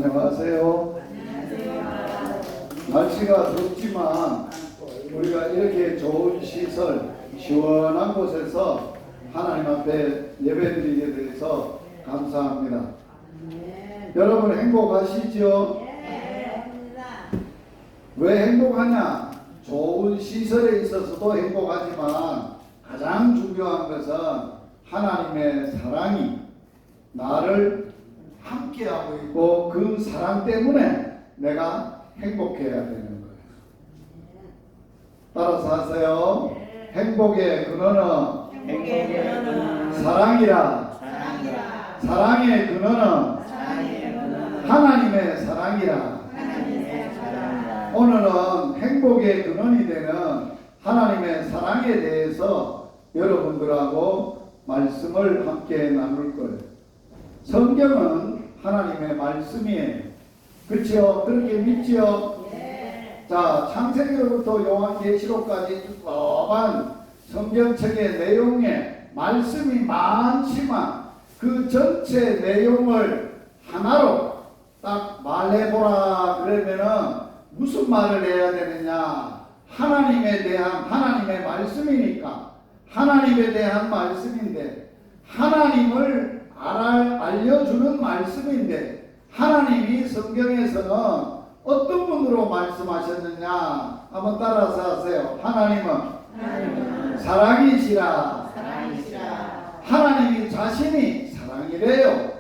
안녕하세요. 날씨가 덥지만 우리가 이렇게 좋은 시설, 시원한 곳에서 하나님 앞에 예배드리게 돼서 감사합니다. 여러분 행복하시죠? 왜 행복하냐? 좋은 시설에 있어서도 행복하지만 가장 중요한 것은 하나님의 사랑이 나를 함께하고 있고 그 사랑 때문에 내가 행복해야 되는 거예요. 따라서 하세요. 행복의 근원은 사랑이라. 사랑의 근원은 하나님의 사랑이라. 오늘은 행복의 근원이 되는 하나님의 사랑에 대해서 여러분들하고 말씀을 함께 나눌 거예요. 성경은 하나님의 말씀이에요. 그렇죠? 그렇게 믿지요? 자, 창세기로부터 요한계시록까지 좁은 성경책의 내용에 말씀이 많지만 그 전체 내용을 하나로 딱 말해보라 그러면은 무슨 말을 해야 되느냐? 하나님에 대한 하나님의 말씀이니까 하나님에 대한 말씀인데 하나님을 알려주는 말씀인데 하나님이 성경에서는 어떤 분으로 말씀하셨느냐? 한번 따라서 하세요. 하나님은 사랑이시라. 하나님이 자신이 사랑이래요.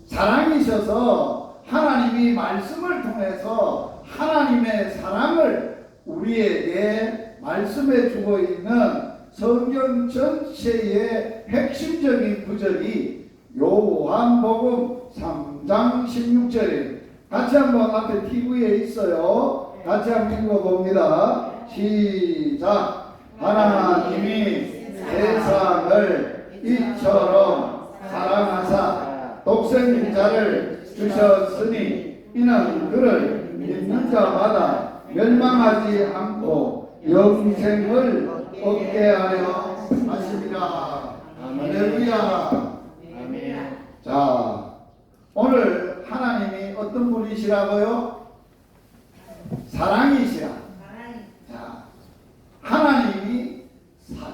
사랑이셔서 하나님이 말씀을 통해서 하나님의 사랑을 우리에게 말씀해 주고 있는 성경 전체의 핵심적인 구절이 요한복음 3장 16절이에요. 같이 한번 앞에 TV에 있어요. 같이 한번 읽어봅니다. 시작. 하나님이 세상을 이처럼 사랑하사 독생자를 주셨으니 이는 그를 믿는 자마다 멸망하지 않고 영생을 얻게 하려 하심이라. 할렐루야. 자, 오늘 하나님이 어떤 분이시라고요? 사랑이시라. 자, 하나님이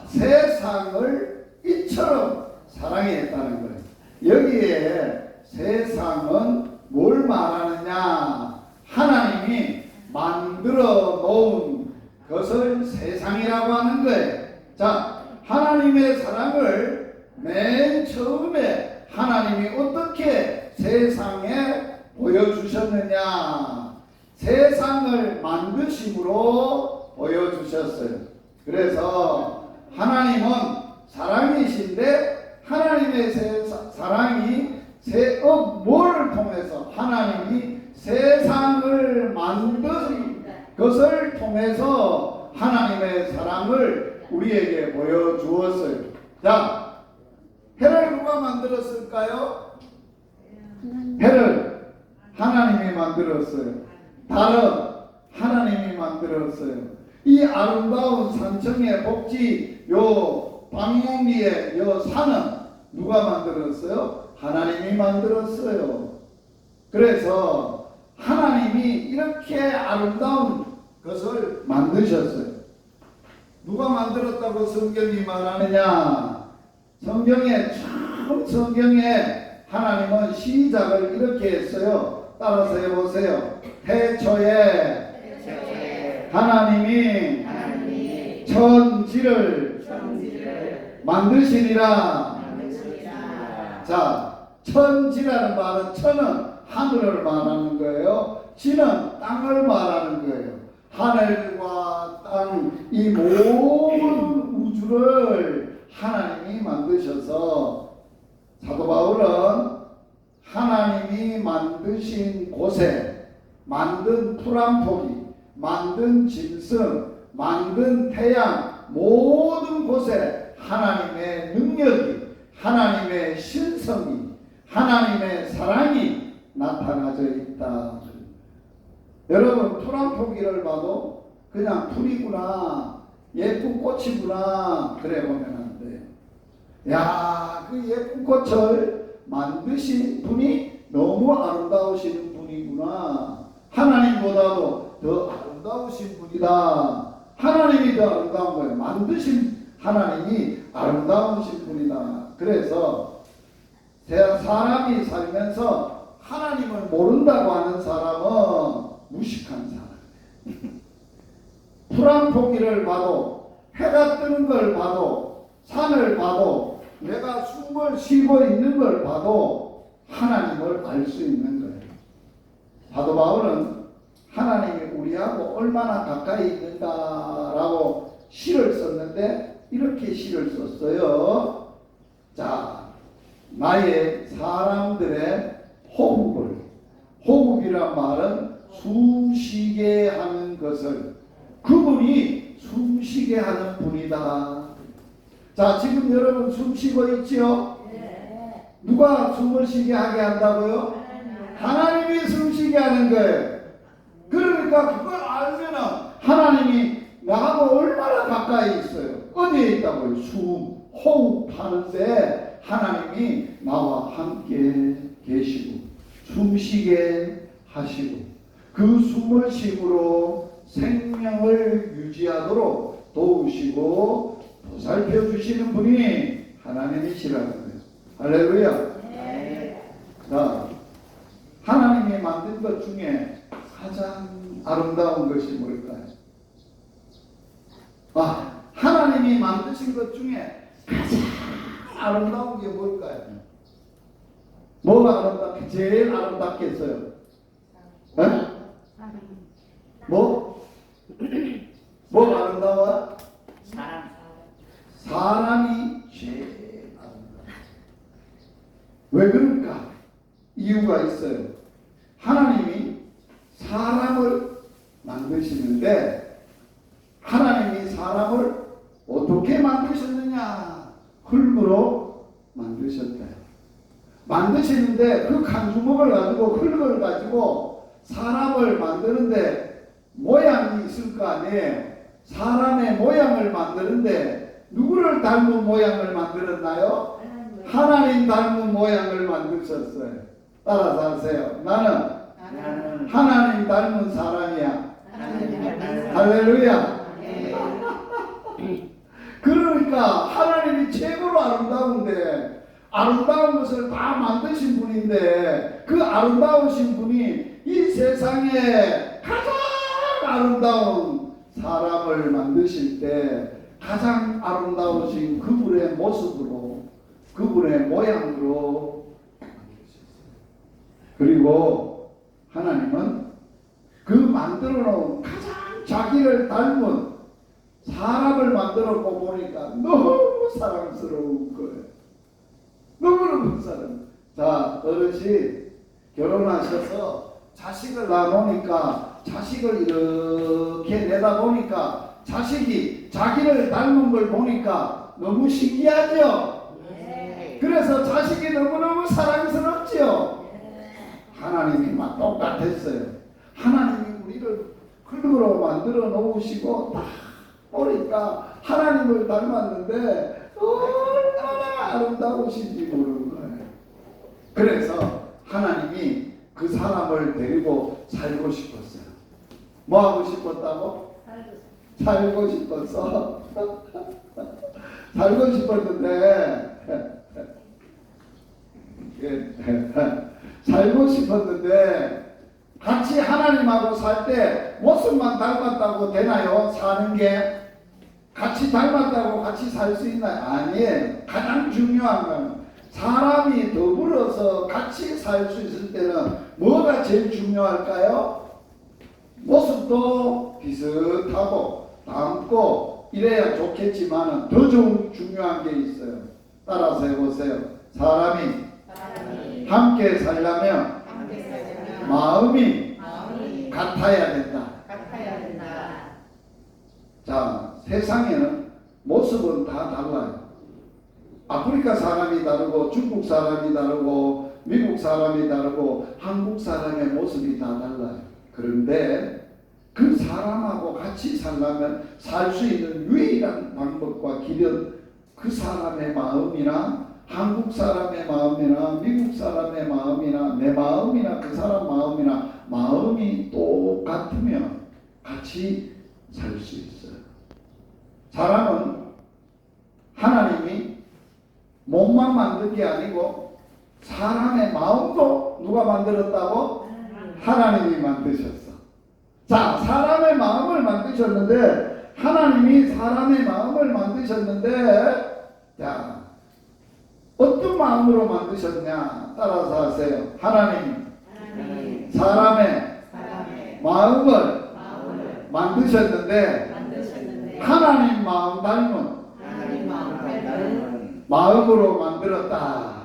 세상을 이처럼 사랑했다는 거예요. 여기에 세상은 뭘 말하느냐? 하나님이 만들어 놓은 것을 세상이라고 하는 거예요. 자, 하나님의 사랑을 맨 처음에 하나님이 어떻게 세상에 보여주셨느냐? 세상을 만드심으로 보여주셨어요. 그래서 하나님은 사랑이신데 하나님의 사랑이 뭘 통해서 하나님이 세상을 만든 것을 통해서 하나님의 사랑을 우리에게 보여주었어요. 자, 해를 누가 만들었을까요? 해를 하나님이 만들었어요. 달은 하나님이 만들었어요. 이 아름다운 산청의 복지 요 방목리의 요 산은 누가 만들었어요? 하나님이 만들었어요. 그래서 하나님이 이렇게 아름다운 것을 만드셨어요. 누가 만들었다고 성경이 말하느냐? 성경에 하나님은 시작을 이렇게 했어요. 따라서 해보세요. 태초에 하나님이 천지를 만드시리라. 자, 천지라는 말은 천은 하늘을 말하는 거예요. 지는 땅을 말하는 거예요. 하늘과 땅, 이 모든 우주를 하나님이 만드셔서 사도 바울은 하나님이 만드신 곳에 만든 풀 한 포기, 만든 짐승, 만든 태양, 모든 곳에 하나님의 능력이, 하나님의 신성이, 하나님의 사랑이 나타나져 있다. 여러분, 풀 한 포기를 봐도 그냥 풀이구나, 예쁜 꽃이구나 그래 보면 안 돼요. 야, 그 예쁜 꽃을 만드신 분이 너무 아름다우신 분이구나. 하나님보다도 더 아름다우신 분이다. 하나님이 더 아름다운 거예요. 만드신 하나님이 아름다우신 분이다. 그래서 사람이 살면서 하나님을 모른다고 하는 사람은 무식한 사람. 풀 한 포기를 봐도, 해가 뜨는 걸 봐도, 산을 봐도, 내가 숨을 쉬고 있는 걸 봐도 하나님을 알 수 있는 거예요. 사도 바울은 하나님이 우리하고 얼마나 가까이 있는가라고 시를 썼는데 이렇게 시를 썼어요. 자, 나의 사람들의 호흡이란 말은 숨쉬게 하는 것을, 그분이 숨쉬게 하는 분이다. 자, 지금 여러분 숨쉬고 있지요? 누가 숨을 쉬게 하게 한다고요? 하나님이 숨쉬게 하는 거예요. 그러니까 그걸 알면은 하나님이 나하고 얼마나 가까이 있어요. 어디에 있다고요? 호흡하는데 하나님이 나와 함께 계시고 숨쉬게 하시고 그 숨을 쉼으로 생명을 유지하도록 도우시고 보살펴 주시는 분이 하나님이시라는 거예요. 할렐루야. 자, 하나님이 만든 것 중에 가장 아름다운 것이 뭘까요? 하나님이 만드신 것 중에 가장 아름다운 게 뭘까요? 뭐가 아름답게, 제일 아름답겠어요? 네? 뭐가 아름다워요? 사람이 제일 아름다워요. 왜 그럴까? 이유가 있어요. 하나님이 사람을 만드시는데 하나님이 사람을 어떻게 만드셨느냐? 흙으로 만드셨대요. 만드시는데 그 칸주먹을 가지고 흙을 가지고 사람을 만드는데 모양이 있을 거 아니에요. 사람의 모양을 만드는데 누구를 닮은 모양을 만들었나요? 하나님 닮은 모양을 만드셨어요. 따라서 하세요. 나는 하나님 닮은 사람이야. 할렐루야. 그러니까 하나님이 최고로 아름다운데, 아름다운 것을 다 만드신 분인데 그 아름다우신 분이 이 세상에 가장 아름다운 사람을 만드실 때 가장 아름다우신 그분의 모습으로, 그분의 모양으로 만드셨어요. 그리고 하나님은 그 만들어 놓은 가장 자기를 닮은 사람을 만들었고 보니까 너무 사랑스러운 거예요. 너무너무 사랑. 자, 어르신 결혼하셔서 자식을 낳아놓으니까 자식을 이렇게 내다보니까 자식이 자기를 닮은 걸 보니까 너무 신기하죠? 그래서 자식이 너무너무 사랑스럽죠? 하나님이 막 똑같았어요. 하나님이 우리를 흙으로 만들어 놓으시고 딱 보니까 하나님을 닮았는데 얼마나 아름다우신지 모르는 거예요. 그래서 하나님이 그 사람을 데리고 살고 싶었어요. 뭐 하고 싶었다고? 살고 싶었어. 살고 싶었는데 살고 싶었는데 같이 하나님하고 살 때 모습만 닮았다고 되나요? 사는 게 같이 닮았다고 같이 살 수 있나요? 아니에요. 가장 중요한 건 사람이 더불어서 같이 살 수 있을 때는 뭐가 제일 중요할까요? 모습도 비슷하고 닮고 이래야 좋겠지만 더 중요한 게 있어요. 따라서 해보세요. 사람이 함께 살려면 마음이 같아야 된다. 자, 세상에는 모습은 다 달라요. 아프리카 사람이 다르고 중국 사람이 다르고 미국 사람이 다르고 한국 사람의 모습이 다 달라요. 그런데 그 사람하고 같이 살려면 살 수 있는 유일한 방법과 길은 그 사람의 마음이나 한국 사람의 마음이나 미국 사람의 마음이나 내 마음이나 그 사람 마음이나 마음이 똑같으면 같이 살 수 있어요. 사람은 하나님이 몸만 만든 게 아니고 사람의 마음도 누가 만들었다고? 하나님이 만드셨어. 자, 사람의 마음을 만드셨는데 하나님이 사람의 마음을 만드셨는데 자, 어떤 마음으로 만드셨냐? 따라서 하세요. 하나님 사람의 마음을 만드셨는데 하나님 마음 닮은 마음으로 만들었다.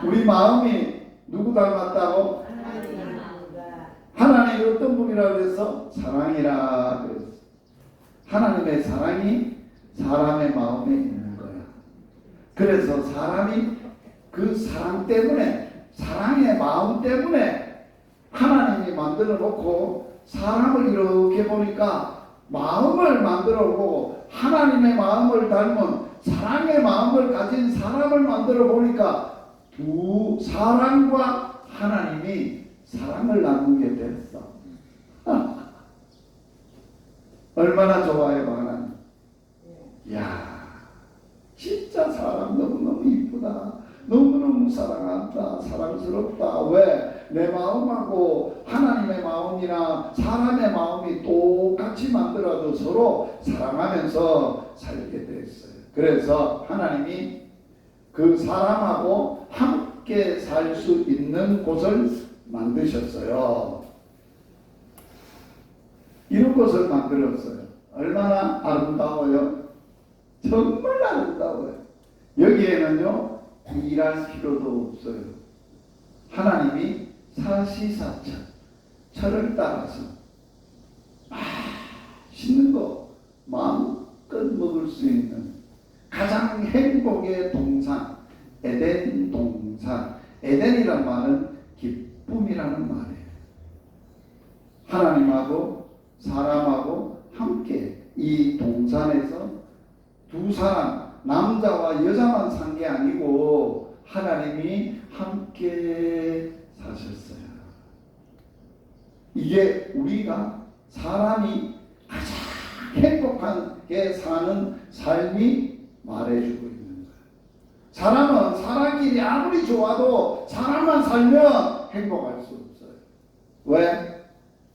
우리 마음이 누구 닮았다고? 하나님이 어떤 분이라고 그랬어? 사랑이라 그랬어. 하나님의 사랑이 사람의 마음에 있는 거야. 그래서 사람이 그 사랑 때문에, 사랑의 마음 때문에 하나님이 만들어 놓고 사람을 이렇게 보니까 마음을 만들어 보고 하나님의 마음을 닮은 사랑의 마음을 가진 사람을 만들어 보니까 두 사람과 하나님이 사랑을 나누게 됐어. 얼마나 좋아요, 하나님. 야, 진짜 사람 너무너무 이쁘다. 너무너무 사랑한다. 사랑스럽다. 왜? 내 마음하고 하나님의 마음이나 사람의 마음이 똑같이 만들어도 서로 사랑하면서 살게 됐어요. 그래서 하나님이 그 사람하고 함께 살 수 있는 곳을 만드셨어요. 이런 곳을 만들었어요. 얼마나 아름다워요? 정말 아름다워요. 여기에는요 일할 필요도 없어요. 하나님이 사시사철 철을 따라서 맛있는 거 마음껏 먹을 수 있는 가장 행복의 동산, 에덴 동산. 에덴이란 말은 기쁨이라는 말이에요. 하나님하고 사람하고 함께 이 동산에서 두 사람, 남자와 여자만 산 게 아니고 하나님이 함께 사셨어요. 이게 우리가 사람이 가장 행복하게 사는 삶이 말해주고 있는 거예요. 사람은 사람끼리 아무리 좋아도 사람만 살면 행복할 수 없어요. 왜?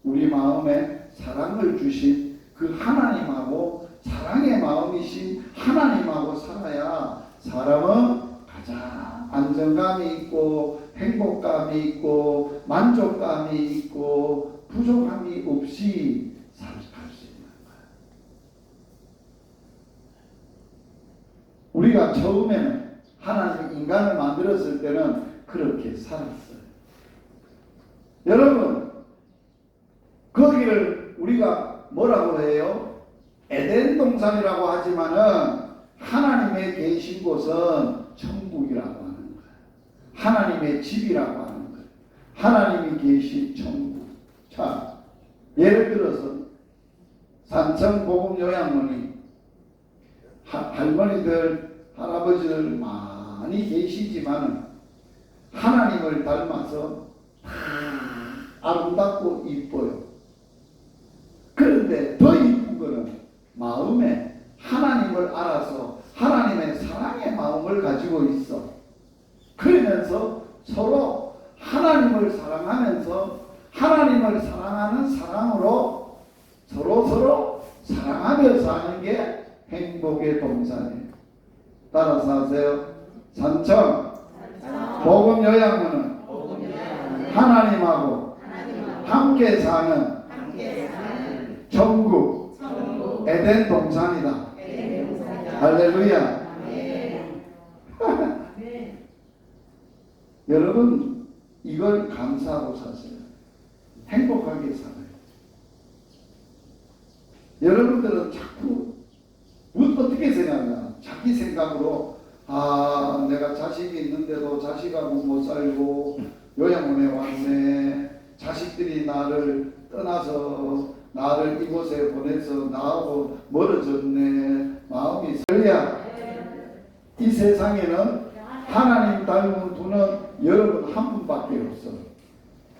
우리 마음에 사랑을 주신 그 하나님하고 사랑의 마음이신 하나님하고 살아야 사람은 가장 안정감이 있고 행복감이 있고 만족감이 있고 부족함이 없이 살 수 있는 거예요. 우리가 처음에는 하나님 인간을 만들었을 때는 그렇게 살았어요. 여러분, 거기를 우리가 뭐라고 해요? 에덴 동산이라고 하지만은 하나님의 계신 곳은 천국이라고 하는 거예요. 하나님의 집이라고 하는 거예요. 하나님이 계신 천국. 자, 예를 들어서 산청 복음 요양원이 할머니들, 할아버지들 많이 계시지만 하나님을 닮아서 아름답고 이뻐요. 그런데 더 이쁜 거는 마음에 하나님을 알아서 하나님의 사랑의 마음을 가지고 있어. 그러면서 서로 하나님을 사랑하면서 하나님을 사랑하는 사랑으로 서로 사랑하며 사는 게 행복의 동산이에요. 따라서 하세요. 산청 복음 요양원은 하나님하고 함께 사는 천국 에덴 동산이다. 할렐루야. 여러분 이걸 감사하고 사세요. 행복하게 살아요. 여러분들은 자꾸 어떻게 생각하나? 자기 생각으로 내가 자식이 있는데도 자식하고 못 살고 요양원에 왔네. 자식들이 나를 떠나서 나를 이곳에 보내서 나하고 멀어졌네. 마음이 설레야. 이 세상에는 하나님 닮은 분은 여러분 한 분밖에 없어.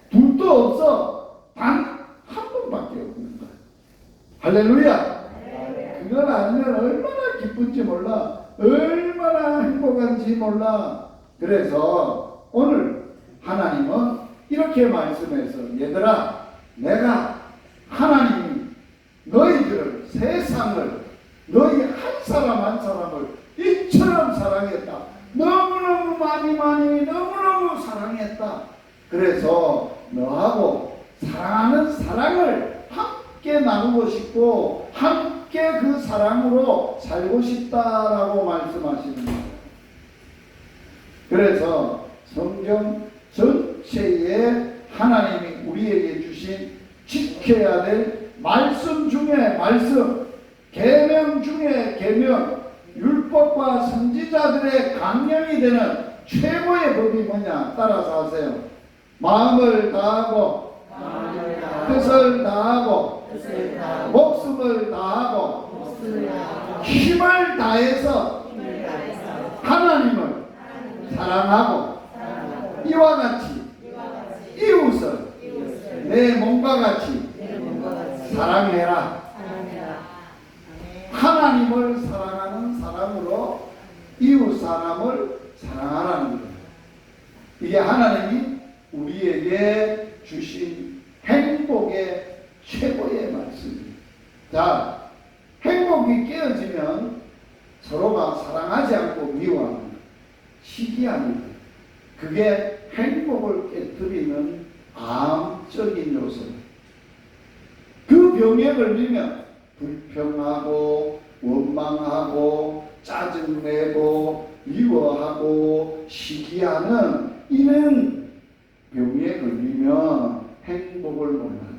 둘도 없어. 단 한 분밖에 없는 거야. 할렐루야. 그걸 알면 얼마나 기쁜지 몰라. 얼마나 행복한지 몰라. 그래서 오늘 하나님은 이렇게 말씀해서, 얘들아, 내가 하나님이 너희들을, 세상을, 너희 한 사람 한 사람을 이처럼 사랑했다. 너무너무 많이 너무너무 사랑했다. 그래서 너하고 사랑하는 사랑을 함께 나누고 싶고 함께 그 사랑으로 살고 싶다라고 말씀하시는 거예요. 그래서 성경 전체에 하나님이 우리에게 주신 지켜야 될 말씀 중에 말씀, 계명 중에 계명, 율법과 선지자들의 강령이 되는 최고의 법이 뭐냐? 따라서 하세요. 마음을 다하고 뜻을 다하고 목숨을 다하고 힘을 다해서 하나님을 사랑하고 이와 같이 이웃을 내 몸과 같이 사랑해라. 하나님을 사랑하는 사람으로 이웃 사람을 사랑하라는 거예요. 이게 하나님이 우리에게 주신 행복의 최고의 말씀입니다. 자, 행복이 깨어지면 서로가 사랑하지 않고 미워하는 거예요. 시기하는 거예요. 그게 행복을 깨뜨리는 암적인 요소예요. 그 병에 걸리면 불평하고 원망하고 짜증내고 미워하고 시기하는 이런 병에 걸리면 행복을 몰라요.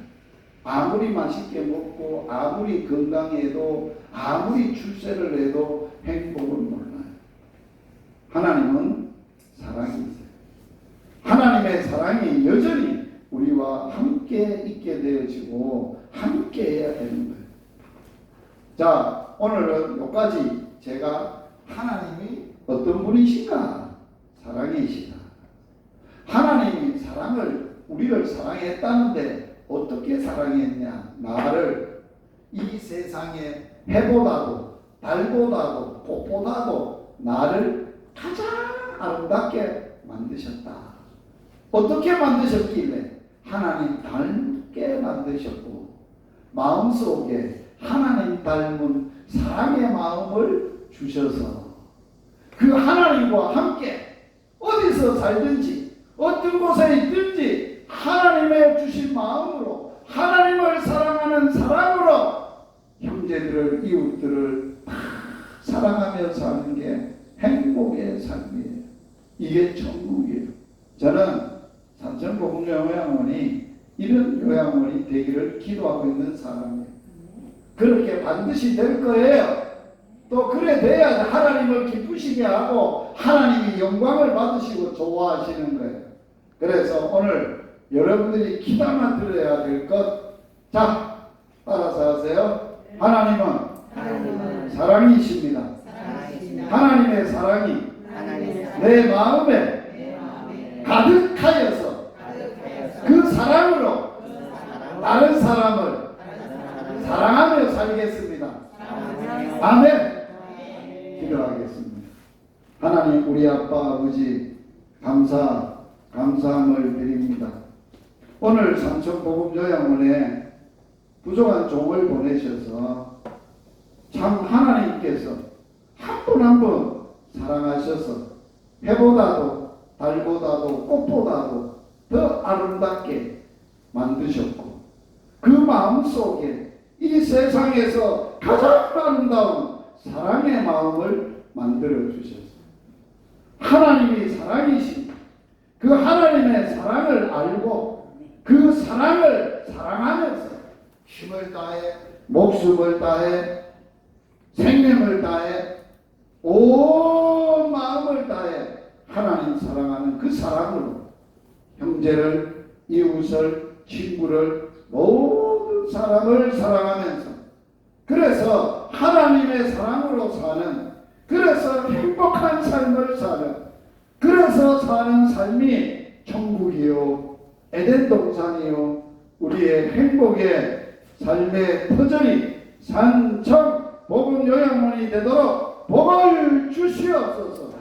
아무리 맛있게 먹고 아무리 건강해도 아무리 출세를 해도 행복을 몰라요. 하나님은 사랑이 있어요. 하나님의 사랑이 여전히 우리와 함께 있게 되어지고 함께 해야 되는 거예요. 자, 오늘은 여기까지 제가 하나님이 어떤 분이신가? 사랑이시다. 하나님이 우리를 사랑했다는데 어떻게 사랑했냐? 나를 이 세상에 해보다도 달보다도 꽃보다도 나를 가장 아름답게 만드셨다. 어떻게 만드셨길래? 하나님 닮게 만드셨고 마음속에 하나님 닮은 사랑의 마음을 주셔서 그 하나님과 함께 어디서 살든지 어떤 곳에 있든지 하나님의 주신 마음으로 하나님을 사랑하는 사랑으로 형제들을 이웃들을 다 사랑하며 사는 게 행복의 삶이에요. 이게 천국이에요. 저는 산천복음요양원이 이런 요양원이 되기를 기도하고 있는 사람이에요. 그렇게 반드시 될 거예요. 또 그래 돼야 하나님을 기쁘시게 하고 하나님이 영광을 받으시고 좋아하시는 거예요. 그래서 오늘 여러분들이 기도만 들어야 될 것, 자, 따라서 하세요. 하나님은 사랑이십니다. 하나님의 사랑이 내 마음에 가득하여서 그 사랑으로 다른 사람을 사랑하며 살겠습니다. 아멘. 기도하겠습니다. 하나님, 우리 아빠 아버지 감사함을 드립니다. 오늘 산천복음요양원에 부족한 종을 보내셔서 참 하나님께서 한 분 한 분 사랑하셔서 해보다도 달보다도 꽃보다도 더 아름답게 만드셨고 그 마음속에 이 세상에서 가장 아름다운 사랑의 마음을 만들어 주셨어요. 하나님이 사랑이신 그 하나님의 사랑을 알고 그 사랑을 사랑하면서 힘을 다해 목숨을 다해 생명을 다해 온 마음을 다해 하나님 사랑하는 그 사랑으로 형제를 이웃을 친구를 모든 사람을 사랑하면서 그래서 하나님의 사랑으로 사는 그래서 행복한 삶을 사는, 그래서 사는 삶이 천국이요 에덴 동산이요 우리의 행복의 삶의 터전이 산청 복음 요양원이 되도록 복을 주시옵소서.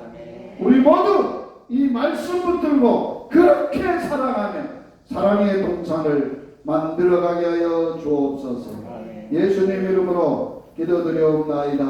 우리 모두 이 말씀 붙들고 그렇게 사랑하며 사랑의 동산을 만들어가게 하여 주옵소서. 예수님 이름으로 기도드려옵나이다.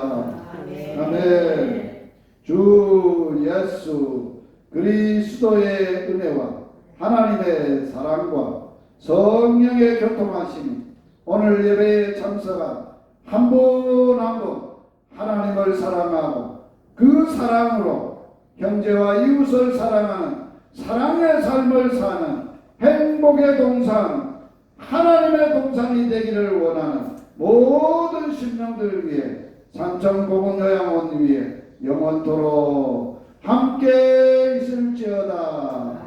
아멘. 주 예수 그리스도의 은혜와 하나님의 사랑과 성령의 교통하심이 오늘 예배에 참석한 한 분 한 분 하나님을 사랑하고 그 사랑으로 형제와 이웃을 사랑하는 사랑의 삶을 사는 행복의 동산, 하나님의 동산이 되기를 원하는 모든 심령들을 위해 산청복음요양원 위에 영원토록 함께 있을지어다.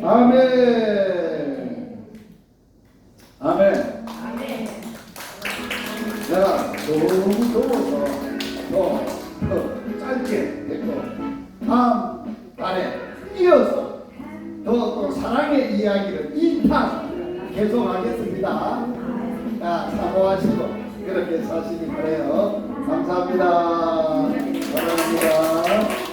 아멘. 아멘. 내가 너무 더워서 더 짧게 됐고 다음 달에 이어서 또 사랑의 이야기를 2탄 계속하겠습니다. 사모하시고 그렇게 사시기 바라요. 감사합니다. 사랑합니다.